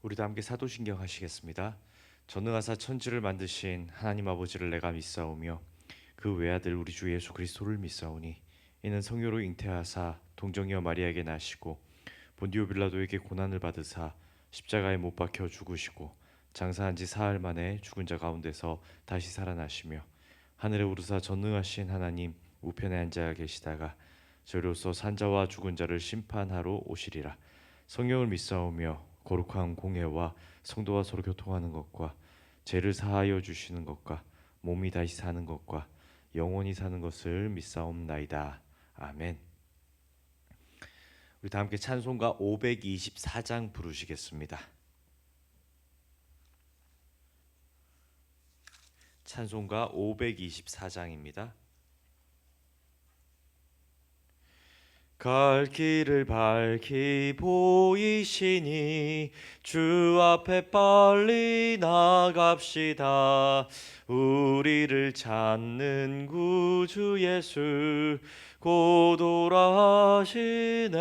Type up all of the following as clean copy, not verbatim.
우리도 함께 사도신경 하시겠습니다. 전능하사 천지를 만드신 하나님 아버지를 내가 믿사오며 그 외아들 우리 주 예수 그리스도를 믿사오니 이는 성령으로 잉태하사 동정녀 마리아에게 나시고 본디오 빌라도에게 고난을 받으사 십자가에 못 박혀 죽으시고 장사한 지 사흘 만에 죽은 자 가운데서 다시 살아나시며 하늘에 오르사 전능하신 하나님 우편에 앉아 계시다가 저로서 산자와 죽은 자를 심판하러 오시리라. 성령을 믿사오며 거룩한 공회와 성도와 서로 교통하는 것과 죄를 사하여 주시는 것과 몸이 다시 사는 것과 영원히 사는 것을 믿사옵나이다. 아멘. 우리 다 함께 찬송가 524장 부르시겠습니다. 찬송가 524장입니다. 갈 길을 밝히 보이시니 주 앞에 빨리 나갑시다. 우리를 찾는 구주 예수 곧 돌아가시네.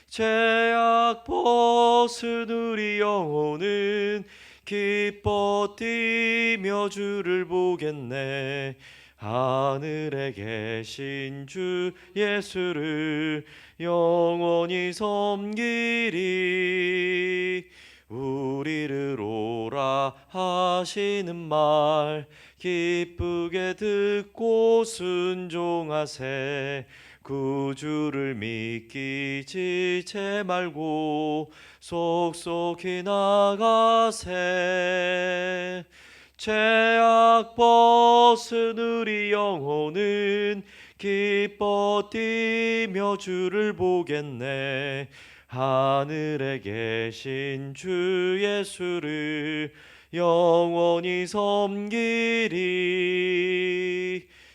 죄악 벗은 우리 영혼은 기뻐 뛰며 주를 보겠네. 하늘에 계신 주 예수를 영원히 섬기리. 우리를 오라 하시는 말 기쁘게 듣고 순종하세. 구주를 믿기 지체 말고 속속히 나가세. 죄악 벗은 우리 영혼은 기뻐 뛰며 주를 보겠네. 하늘에 계신 주 예수를 영원히 섬기리.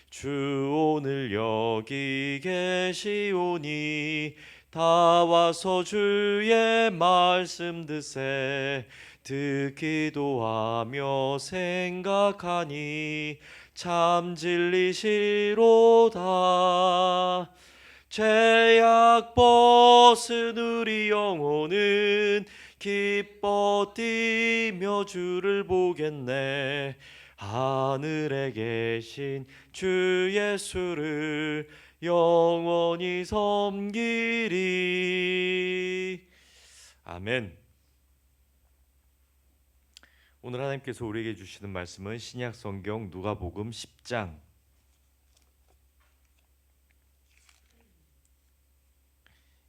주 오늘 여기 계시오니 다 와서 주의 말씀 듣세. 듣기도 하며 생각하니 참 진리시로다. 죄악 벗은 우리 영혼은 기뻐 뛰며 주를 보겠네. 하늘에 계신 주 예수를 영원히 섬기리. 아멘. 오늘 하나님께서 우리에게 주시는 말씀은 신약 성경 누가복음 10장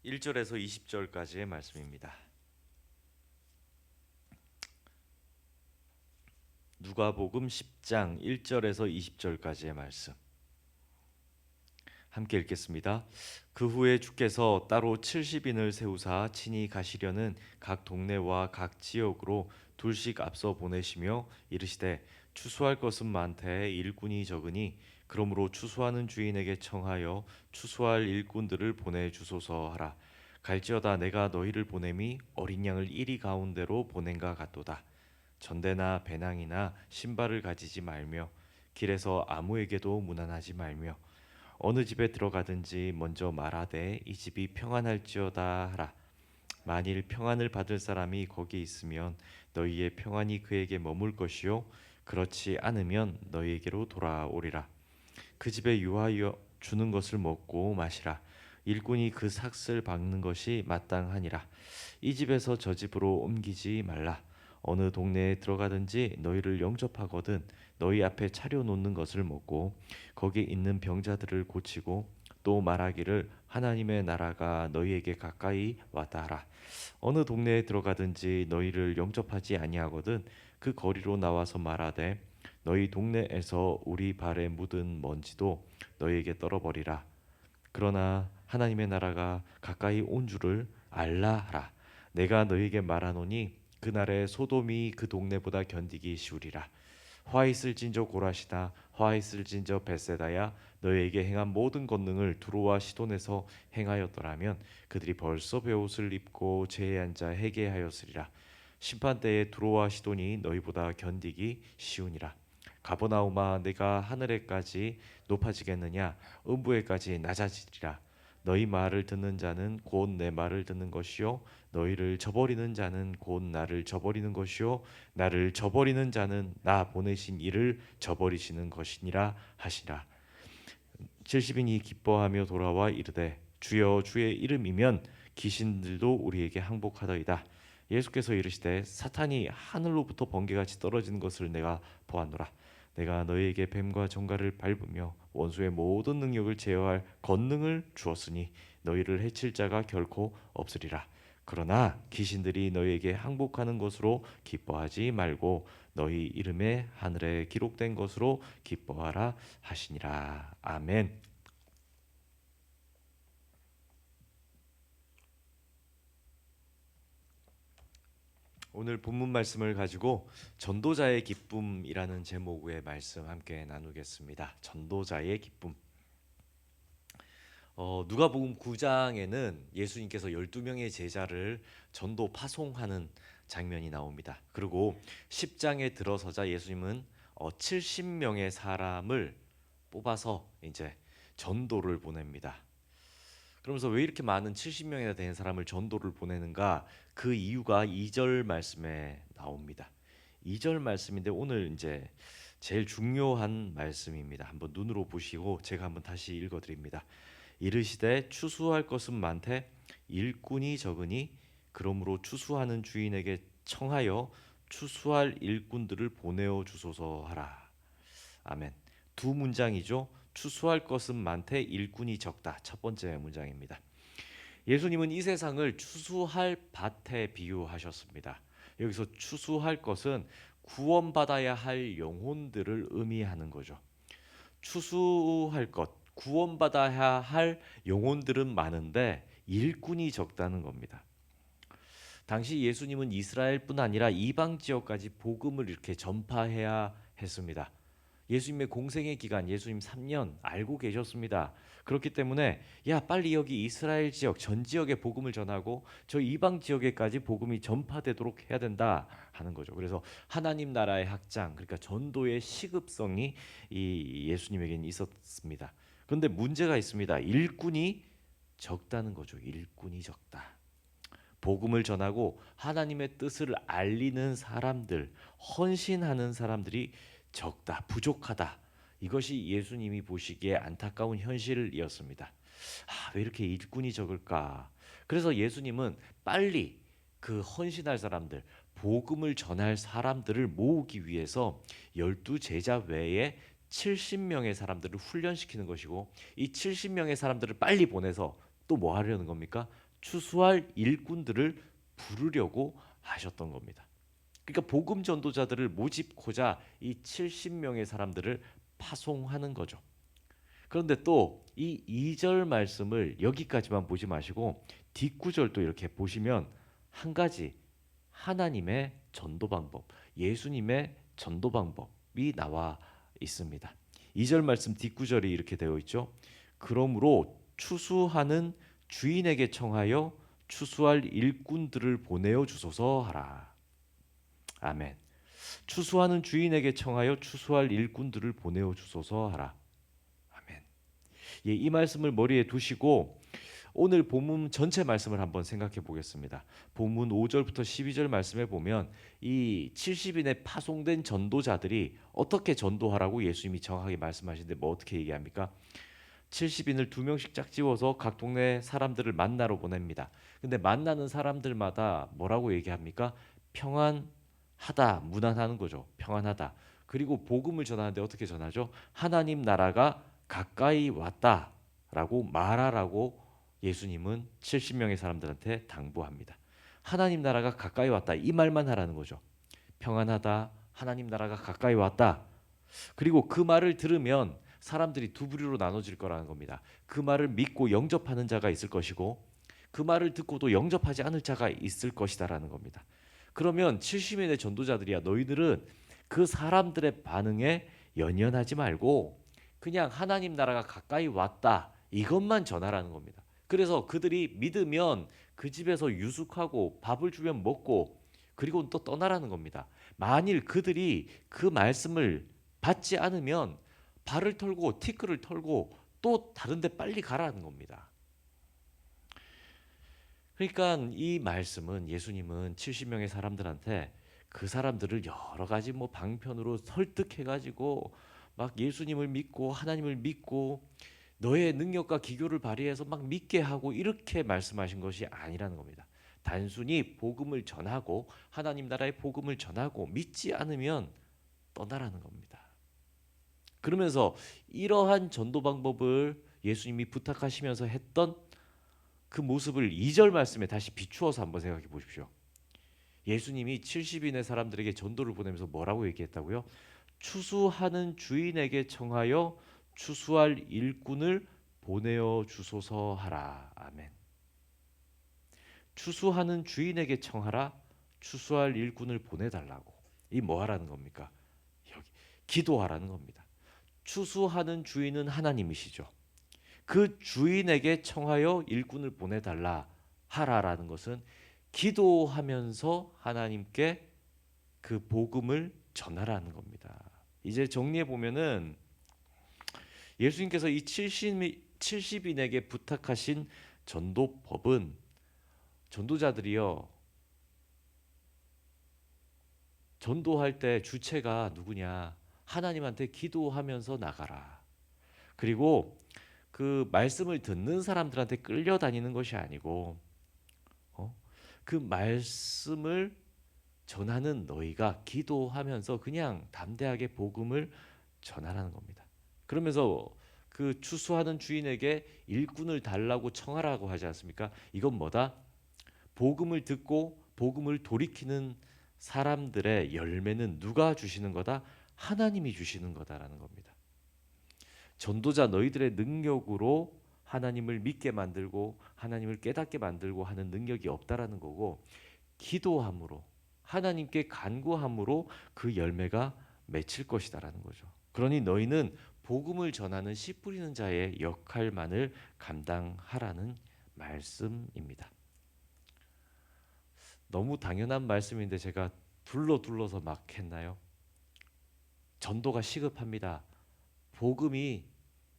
1절에서 20절까지의 말씀입니다. 누가복음 10장 1절에서 20절까지의 말씀 함께 읽겠습니다. 그 후에 주께서 따로 70인을 세우사 친히 가시려는 각 동네와 각 지역으로 둘씩 앞서 보내시며 이르시되 추수할 것은 많되 일꾼이 적으니 그러므로 추수하는 주인에게 청하여 추수할 일꾼들을 보내주소서 하라. 갈지어다 내가 너희를 보냄이 어린 양을 이리 가운데로 보낸가 같도다. 전대나 배낭이나 신발을 가지지 말며 길에서 아무에게도 문안하지 말며 어느 집에 들어가든지 먼저 말하되 이 집이 평안할지어다 하라. 만일 평안을 받을 사람이 거기 있으면 너희의 평안이 그에게 머물 것이요 그렇지 않으면 너희에게로 돌아오리라. 그 집에 유하여 주는 것을 먹고 마시라. 일꾼이 그 삭슬 박는 것이 마땅하니라. 이 집에서 저 집으로 옮기지 말라. 어느 동네에 들어가든지 너희를 영접하거든 너희 앞에 차려 놓는 것을 먹고 거기 있는 병자들을 고치고 또 말하기를 하나님의 나라가 너희에게 가까이 왔다 하라. 어느 동네에 들어가든지 너희를 영접하지 아니하거든 그 거리로 나와서 말하되 너희 동네에서 우리 발에 묻은 먼지도 너희에게 떨어버리라. 그러나 하나님의 나라가 가까이 온 줄을 알라 하라. 내가 너희에게 말하노니 그날에 소돔이 그 동네보다 견디기 쉬우리라. 화 있을진저 고라시다. 화 있을진저 벳세다야. 너희에게 행한 모든 권능을 두로와 시돈에서 행하였더라면 그들이 벌써 베옷을 입고 제에 앉아 회개하였으리라. 심판때에 두로와 시돈이 너희보다 견디기 쉬우니라. 가버나움아 내가 하늘에까지 높아지겠느냐 음부에까지 낮아지리라. 너희 말을 듣는 자는 곧 내 말을 듣는 것이요 너희를 저버리는 자는 곧 나를 저버리는 것이요 나를 저버리는 자는 나 보내신 이를 저버리시는 것이니라 하시라. 70인이 기뻐하며 돌아와 이르되 주여 주의 이름이면 귀신들도 우리에게 항복하더이다. 예수께서 이르시되 사탄이 하늘로부터 번개같이 떨어지는 것을 내가 보았노라. 내가 너희에게 뱀과 정갈을 밟으며 원수의 모든 능력을 제어할 권능을 주었으니 너희를 해칠 자가 결코 없으리라. 그러나 귀신들이 너희에게 항복하는 것으로 기뻐하지 말고 너희 이름에 하늘에 기록된 것으로 기뻐하라 하시니라. 아멘. 오늘 본문 말씀을 가지고 전도자의 기쁨이라는 제목의 말씀 함께 나누겠습니다. 전도자의 기쁨. 누가복음 9장에는 예수님께서 12명의 제자를 전도 파송하는 장면이 나옵니다. 그리고 10장에 들어서자 예수님은 70명의 사람을 뽑아서 이제 전도를 보냅니다. 그러면서 왜 이렇게 많은 70명이나 되는 사람을 전도를 보내는가? 그 이유가 2절 말씀에 나옵니다. 2절 말씀인데 오늘 이제 제일 중요한 말씀입니다. 한번 눈으로 보시고 제가 한번 다시 읽어 드립니다. 이르시되 추수할 것은 많되 일꾼이 적으니 그러므로 추수하는 주인에게 청하여 추수할 일꾼들을 보내어 주소서 하라. 아멘. 두 문장이죠. 추수할 것은 많되 일꾼이 적다. 첫 번째 문장입니다. 예수님은 이 세상을 추수할 밭에 비유하셨습니다. 여기서 추수할 것은 구원받아야 할 영혼들을 의미하는 거죠. 추수할 것, 구원받아야 할 영혼들은 많은데 일꾼이 적다는 겁니다. 당시 예수님은 이스라엘뿐 아니라 이방 지역까지 복음을 이렇게 전파해야 했습니다. 예수님의 공생의 기간 예수님 3년 알고 계셨습니다. 그렇기 때문에 야 빨리 여기 이스라엘 지역 전 지역에 복음을 전하고 저 이방 지역에까지 복음이 전파되도록 해야 된다 하는 거죠. 그래서 하나님 나라의 확장 그러니까 전도의 시급성이 이 예수님에게는 있었습니다. 그런데 문제가 있습니다. 일꾼이 적다는 거죠. 일꾼이 적다. 복음을 전하고 하나님의 뜻을 알리는 사람들, 헌신하는 사람들이 적다, 부족하다. 이것이 예수님이 보시기에 안타까운 현실이었습니다. 왜 이렇게 일꾼이 적을까? 그래서 예수님은 빨리 그 헌신할 사람들, 복음을 전할 사람들을 모으기 위해서 12제자 외에 70명의 사람들을 훈련시키는 것이고 이 70명의 사람들을 빨리 보내서 또 뭐 하려는 겁니까? 추수할 일꾼들을 부르려고 하셨던 겁니다. 그러니까 복음 전도자들을 모집고자 이 70명의 사람들을 파송하는 거죠. 그런데 또 이 2절 말씀을 여기까지만 보지 마시고 뒷구절도 이렇게 보시면 한 가지 하나님의 전도 방법, 예수님의 전도 방법이 나와 있습니다. 2절 말씀 뒷구절이 이렇게 되어 있죠. 그러므로 추수하는 주인에게 청하여 추수할 일꾼들을 보내어 주소서 하라. 아멘. 추수하는 주인에게 청하여 추수할 일꾼들을 보내어 주소서 하라. 아멘. 예, 이 말씀을 머리에 두시고 오늘 본문 전체 말씀을 한번 생각해 보겠습니다. 본문 5절부터 12절 말씀에 보면 이 70인의 파송된 전도자들이 어떻게 전도하라고 예수님이 정확하게 말씀하시는데 뭐 어떻게 얘기합니까? 70인을 2명씩 짝지워서 각 동네 사람들을 만나러 보냅니다. 근데 만나는 사람들마다 뭐라고 얘기합니까? 평안하다, 무난하는 거죠. 평안하다. 그리고 복음을 전하는데 어떻게 전하죠? 하나님 나라가 가까이 왔다라고 말하라고 예수님은 70명의 사람들한테 당부합니다. 하나님 나라가 가까이 왔다 이 말만 하라는 거죠. 평안하다, 하나님 나라가 가까이 왔다. 그리고 그 말을 들으면 사람들이 두 부류로 나눠질 거라는 겁니다. 그 말을 믿고 영접하는 자가 있을 것이고 그 말을 듣고도 영접하지 않을 자가 있을 것이다라는 겁니다. 그러면 70인의 전도자들이야 너희들은 그 사람들의 반응에 연연하지 말고 그냥 하나님 나라가 가까이 왔다 이것만 전하라는 겁니다. 그래서 그들이 믿으면 그 집에서 유숙하고 밥을 주면 먹고 그리고 또 떠나라는 겁니다. 만일 그들이 그 말씀을 받지 않으면 발을 털고 티끌을 털고 또 다른 데 빨리 가라는 겁니다. 그러니까 이 말씀은 예수님은 70명의 사람들한테 그 사람들을 여러 가지 뭐 방편으로 설득해 가지고 막 예수님을 믿고 하나님을 믿고 너의 능력과 기교를 발휘해서 막 믿게 하고 이렇게 말씀하신 것이 아니라는 겁니다. 단순히 복음을 전하고 하나님 나라의 복음을 전하고 믿지 않으면 떠나라는 겁니다. 그러면서 이러한 전도 방법을 예수님이 부탁하시면서 했던 그 모습을 2절 말씀에 다시 비추어서 한번 생각해 보십시오. 예수님이 70인의 사람들에게 전도를 보내면서 뭐라고 얘기했다고요? 추수하는 주인에게 청하여 추수할 일꾼을 보내어 주소서 하라. 아멘. 추수하는 주인에게 청하라. 추수할 일꾼을 보내달라고. 이 뭐 하라는 겁니까? 여기 기도하라는 겁니다. 추수하는 주인은 하나님이시죠. 그 주인에게 청하여 일꾼을 보내달라 하라라는 것은 기도하면서 하나님께 그 복음을 전하라는 겁니다. 이제 정리해 보면은 예수님께서 이 70인에게 부탁하신 전도법은 전도자들이요 전도할 때 주체가 누구냐? 하나님한테 기도하면서 나가라. 그리고 그 말씀을 듣는 사람들한테 끌려다니는 것이 아니고 그 말씀을 전하는 너희가 기도하면서 그냥 담대하게 복음을 전하라는 겁니다. 그러면서 그 추수하는 주인에게 일꾼을 달라고 청하라고 하지 않습니까? 이건 뭐다? 복음을 듣고 복음을 돌이키는 사람들의 열매는 누가 주시는 거다? 하나님이 주시는 거다라는 겁니다. 전도자 너희들의 능력으로 하나님을 믿게 만들고 하나님을 깨닫게 만들고 하는 능력이 없다라는 거고 기도함으로 하나님께 간구함으로 그 열매가 맺힐 것이다라는 거죠. 그러니 너희는 복음을 전하는 씨 뿌리는 자의 역할만을 감당하라는 말씀입니다. 너무 당연한 말씀인데 제가 둘러서 막 했나요? 전도가 시급합니다. 복음이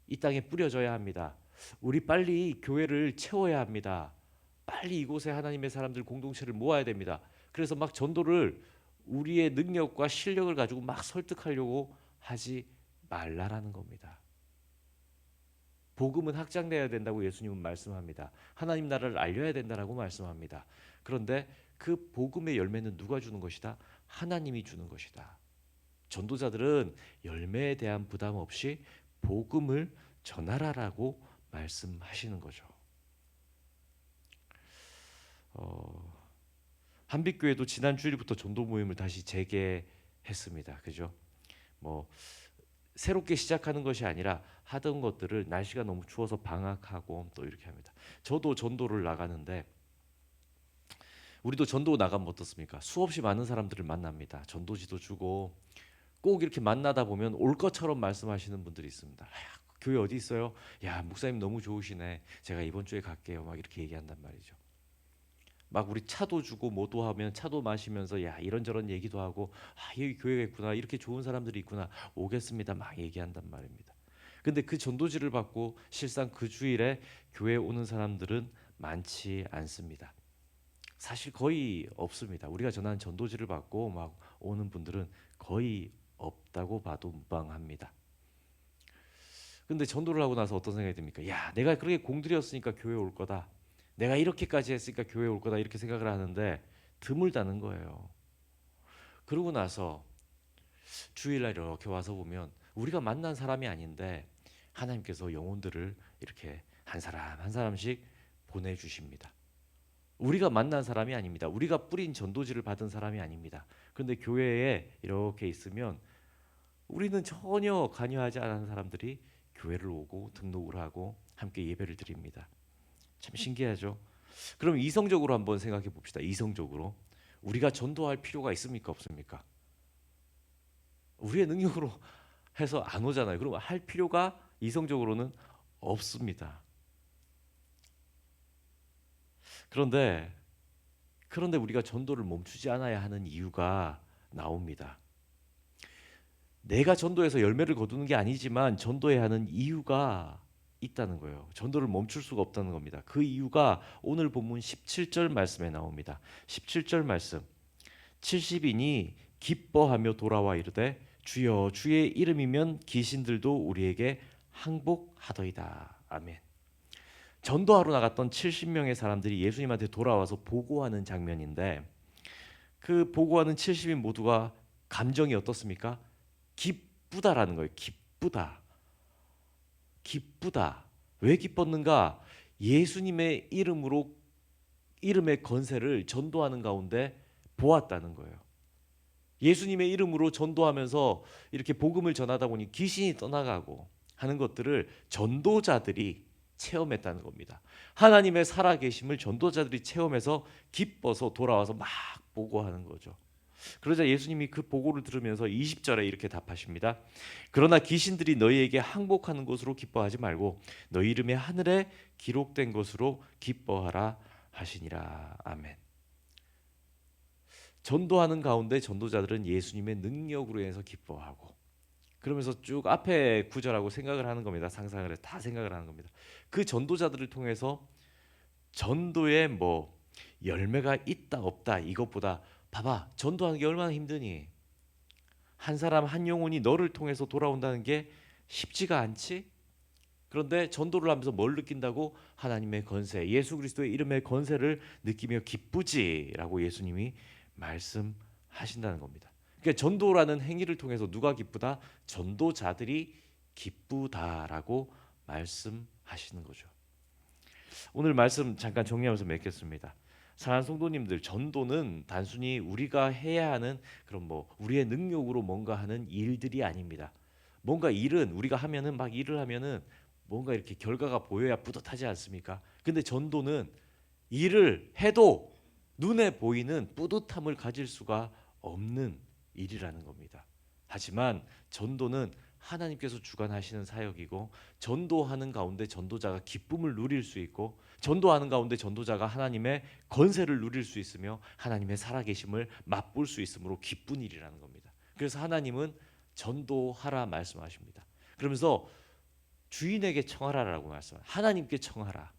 이 땅에 뿌려져야 합니다. 우리 빨리 교회를 채워야 합니다. 빨리 이곳에 하나님의 사람들 공동체를 모아야 됩니다. 그래서 막 전도를 우리의 능력과 실력을 가지고 막 설득하려고 하지 말라라는 겁니다. 복음은 확장돼야 된다고 예수님은 말씀합니다. 하나님 나라를 알려야 된다라고 말씀합니다. 그런데 그 복음의 열매는 누가 주는 것이다? 하나님이 주는 것이다. 전도자들은 열매에 대한 부담 없이 복음을 전하라라고 말씀하시는 거죠. 한빛교회도 지난 주일부터 전도 모임을 다시 재개했습니다. 그죠? 뭐 새롭게 시작하는 것이 아니라 하던 것들을 날씨가 너무 추워서 방학하고 또 이렇게 합니다. 저도 전도를 나가는데 우리도 전도 나가면 어떻습니까? 수없이 많은 사람들을 만납니다. 전도지도 주고 꼭 이렇게 만나다 보면 올 것처럼 말씀하시는 분들이 있습니다. 야, 교회 어디 있어요? 야, 목사님 너무 좋으시네. 제가 이번 주에 갈게요. 막 이렇게 얘기한단 말이죠. 막 우리 차도 주고 뭐도 하면 차도 마시면서 야 이런저런 얘기도 하고 아 여기 교회가 있구나 이렇게 좋은 사람들이 있구나 오겠습니다 막 얘기한단 말입니다. 근데 그 전도지를 받고 실상 그 주일에 교회에 오는 사람들은 많지 않습니다. 사실 거의 없습니다. 우리가 전하는 전도지를 받고 막 오는 분들은 거의 없다고 봐도 무방합니다. 근데 전도를 하고 나서 어떤 생각이 듭니까? 야, 내가 그렇게 공들였으니까 교회 올 거다. 내가 이렇게까지 했으니까 교회 올 거다. 이렇게 생각을 하는데 드물다는 거예요. 그러고 나서 주일날 이렇게 와서 보면 우리가 만난 사람이 아닌데 하나님께서 영혼들을 이렇게 한 사람 한 사람씩 보내주십니다. 우리가 만난 사람이 아닙니다. 우리가 뿌린 전도지를 받은 사람이 아닙니다. 그런데 교회에 이렇게 있으면 우리는 전혀 관여하지 않은 사람들이 교회를 오고 등록을 하고 함께 예배를 드립니다. 참 신기하죠. 그럼 이성적으로 한번 생각해 봅시다. 이성적으로 우리가 전도할 필요가 있습니까 없습니까? 우리의 능력으로 해서 안 오잖아요. 그럼 할 필요가 이성적으로는 없습니다. 그런데 우리가 전도를 멈추지 않아야 하는 이유가 나옵니다. 내가 전도해서 열매를 거두는 게 아니지만 전도해야 하는 이유가 있다는 거예요. 전도를 멈출 수가 없다는 겁니다. 그 이유가 오늘 본문 17절 말씀에 나옵니다. 17절 말씀. 70인이 기뻐하며 돌아와 이르되 주여 주의 이름이면 귀신들도 우리에게 항복하더이다. 아멘. 전도하러 나갔던 70명의 사람들이 예수님한테 돌아와서 보고하는 장면인데 그 보고하는 70인 모두가 감정이 어떻습니까? 기쁘다라는 거예요. 기쁘다. 기쁘다. 왜 기뻤는가? 예수님의 이름으로 이름의 건세를 전도하는 가운데 보았다는 거예요. 예수님의 이름으로 전도하면서 이렇게 복음을 전하다 보니 귀신이 떠나가고 하는 것들을 전도자들이 체험했다는 겁니다. 하나님의 살아계심을 전도자들이 체험해서 기뻐서 돌아와서 막 보고하는 거죠. 그러자 예수님이 그 보고를 들으면서 20절에 이렇게 답하십니다. 그러나 귀신들이 너희에게 항복하는 것으로 기뻐하지 말고 너희 이름이 하늘에 기록된 것으로 기뻐하라 하시니라. 아멘. 전도하는 가운데 전도자들은 예수님의 능력으로 인해서 기뻐하고 그러면서 쭉 앞에 구절하고 생각을 하는 겁니다. 상상을 해서 다 생각을 하는 겁니다. 그 전도자들을 통해서 전도에 뭐 열매가 있다 없다 이것보다 봐봐 전도하는 게 얼마나 힘드니 한 사람 한 영혼이 너를 통해서 돌아온다는 게 쉽지가 않지. 그런데 전도를 하면서 뭘 느낀다고? 하나님의 건세, 예수 그리스도의 이름의 건세를 느끼며 기쁘지라고 예수님이 말씀하신다는 겁니다. 그러니까 전도라는 행위를 통해서 누가 기쁘다? 전도자들이 기쁘다라고 말씀하시는 거죠. 오늘 말씀 잠깐 정리하면서 맺겠습니다. 사랑하는 성도님들, 전도는 단순히 우리가 해야 하는 그런 뭐 우리의 능력으로 뭔가 하는 일들이 아닙니다. 뭔가 일은 우리가 하면은 막 일을 하면은 뭔가 이렇게 결과가 보여야 뿌듯하지 않습니까? 근데 전도는 일을 해도 눈에 보이는 뿌듯함을 가질 수가 없는 일이라는 겁니다. 하지만 전도는 하나님께서 주관하시는 사역이고 전도하는 가운데 전도자가 기쁨을 누릴 수 있고 전도하는 가운데 전도자가 하나님의 건세를 누릴 수 있으며 하나님의 살아계심을 맛볼 수 있으므로 기쁜 일이라는 겁니다. 그래서 하나님은 전도하라 말씀하십니다. 그러면서 주인에게 청하라라고 말씀합니다. 하나님께 청하라.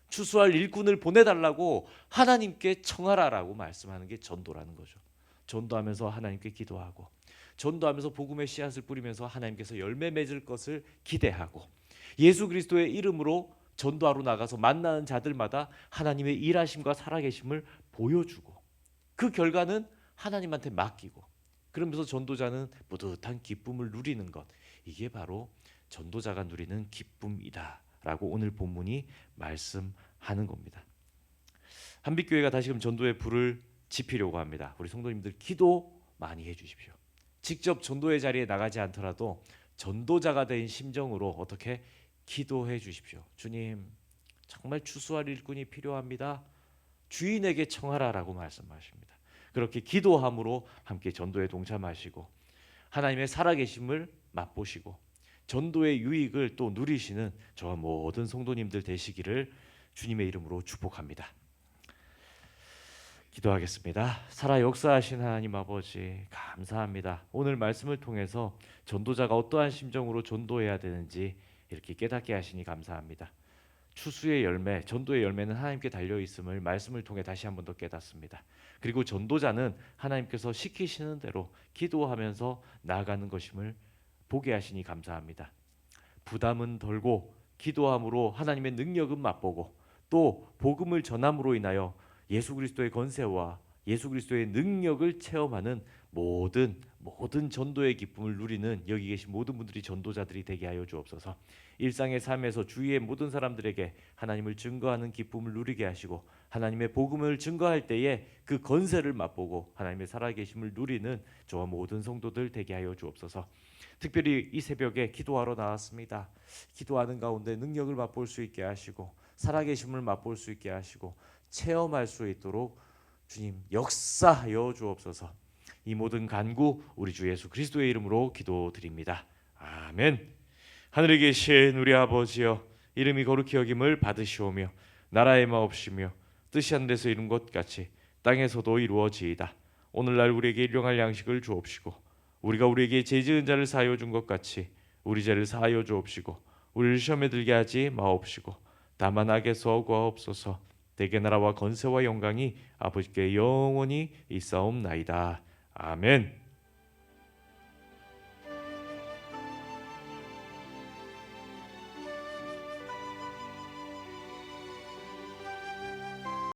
추수할 일꾼을 보내달라고 하나님께 청하라라고 말씀하는 게 전도라는 거죠. 전도하면서 하나님께 기도하고 전도하면서 복음의 씨앗을 뿌리면서 하나님께서 열매 맺을 것을 기대하고 예수 그리스도의 이름으로 전도하러 나가서 만나는 자들마다 하나님의 일하심과 살아계심을 보여주고 그 결과는 하나님한테 맡기고 그러면서 전도자는 뿌듯한 기쁨을 누리는 것, 이게 바로 전도자가 누리는 기쁨이다라고 오늘 본문이 말씀하는 겁니다. 한빛교회가 다시금 전도의 불을 지피려고 합니다. 우리 성도님들 기도 많이 해주십시오. 직접 전도의 자리에 나가지 않더라도 전도자가 된 심정으로 어떻게 기도해 주십시오. 주님, 정말 추수할 일꾼이 필요합니다. 주인에게 청하라라고 말씀하십니다. 그렇게 기도함으로 함께 전도에 동참하시고 하나님의 살아계심을 맛보시고 전도의 유익을 또 누리시는 저와 모든 성도님들 되시기를 주님의 이름으로 축복합니다. 기도하겠습니다. 살아 역사하신 하나님 아버지 감사합니다. 오늘 말씀을 통해서 전도자가 어떠한 심정으로 전도해야 되는지 이렇게 깨닫게 하시니 감사합니다. 추수의 열매, 전도의 열매는 하나님께 달려 있음을 말씀을 통해 다시 한 번 더 깨닫습니다. 그리고 전도자는 하나님께서 시키시는 대로 기도하면서 나아가는 것임을 보게 하시니 감사합니다. 부담은 덜고 기도함으로 하나님의 능력은 맛보고 또 복음을 전함으로 인하여 예수 그리스도의 건세와 예수 그리스도의 능력을 체험하는 모든 전도의 기쁨을 누리는 여기 계신 모든 분들이 전도자들이 되게 하여 주옵소서. 일상의 삶에서 주위의 모든 사람들에게 하나님을 증거하는 기쁨을 누리게 하시고 하나님의 복음을 증거할 때에 그 건세를 맛보고 하나님의 살아계심을 누리는 저와 모든 성도들 되게 하여 주옵소서. 특별히 이 새벽에 기도하러 나왔습니다. 기도하는 가운데 능력을 맛볼 수 있게 하시고 살아계심을 맛볼 수 있게 하시고 체험할 수 있도록 주님 역사하여 주옵소서. 이 모든 간구 우리 주 예수 그리스도의 이름으로 기도드립니다. 아멘. 하늘에 계신 우리 아버지여, 이름이 거룩히 여김을 받으시오며 나라의 마옵시며 뜻이 하늘에서 이룬 것 같이 땅에서도 이루어지이다. 오늘날 우리에게 일용할 양식을 주옵시고 우리가 우리에게 죄 지은 자를 사하여 준 것 같이 우리 죄를 사하여 주옵시고 우리를 시험에 들게 하지 마옵시고 다만 악에서 구하옵소서. 대개 나라와 건세와 영광이 아버지께 영원히 있사옵나이다. 아멘.